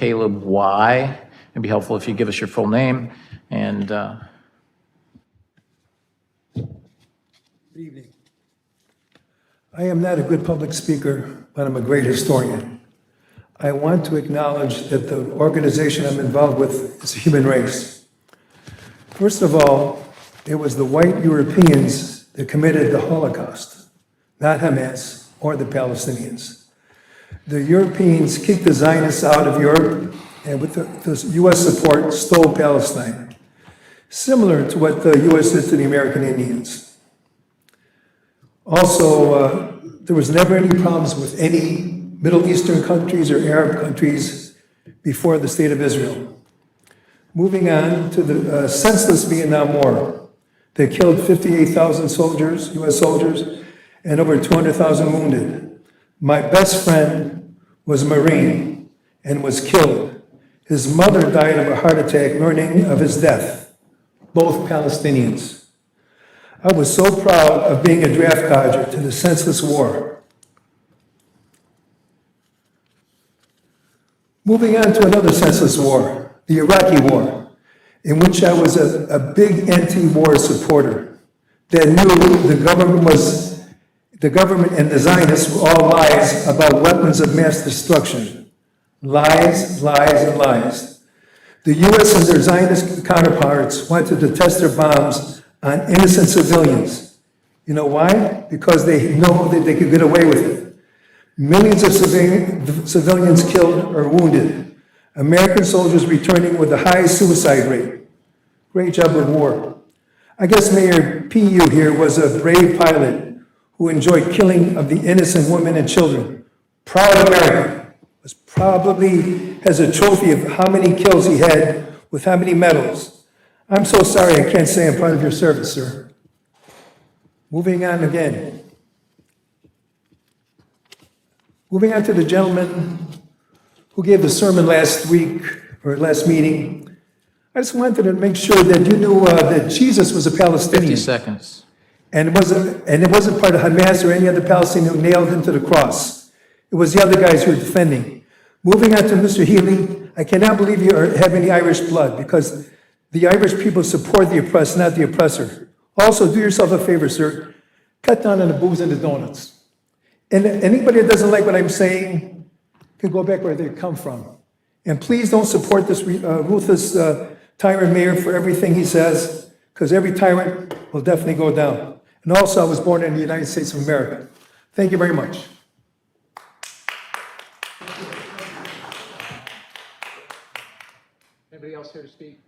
Caleb Y. It'd be helpful if you give us your full name and Good evening. I am not a good public speaker, but I'm a great historian. I want to acknowledge that the organization I'm involved with is a human race. First of all, it was the white Europeans that committed the Holocaust, not Hamas or the Palestinians. The Europeans kicked the Zionists out of Europe and with the U.S. support stole Palestine, similar to what the U.S. did to the American Indians. Also, there was never any problems with any Middle Eastern countries or Arab countries before the State of Israel. Moving on to the senseless Vietnam War. They killed 58,000 soldiers, U.S. soldiers, and over 200,000 wounded. My best friend was a Marine and was killed. His mother died of a heart attack learning of his death, both Palestinians. I was so proud of being a draft dodger to the senseless war. Moving on to another senseless war, the Iraqi War, in which I was a big anti-war supporter that knew the government and the Zionists were all lies about weapons of mass destruction. Lies, lies, and lies. The U.S. and their Zionist counterparts wanted to test their bombs on innocent civilians. You know why? Because they know that they could get away with it. Millions of civilians killed or wounded. American soldiers returning with the highest suicide rate. Great job of war. I guess Mayor P.U. here was a brave pilot who enjoyed killing of the innocent women and children. Proud American. Was probably has a trophy of how many kills he had with how many medals. I'm so sorry I can't say I'm proud of your service, sir. Moving on again. Moving on to the gentleman who gave the sermon last week, or last meeting. I just wanted to make sure that you knew that Jesus was a 50 Palestinian. seconds. And it wasn't part of Hamas or any other Palestinian who nailed him to the cross. It was the other guys who were defending. Moving on to Mr. Healy, I cannot believe you have any Irish blood because the Irish people support the oppressed, not the oppressor. Also, do yourself a favor, sir. Cut down on the booze and the donuts. And anybody that doesn't like what I'm saying can go back where they come from. And please don't support this ruthless tyrant mayor for everything he says, because every tyrant will definitely go down. And also, I was born in the United States of America. Thank you very much. Anybody else here to speak?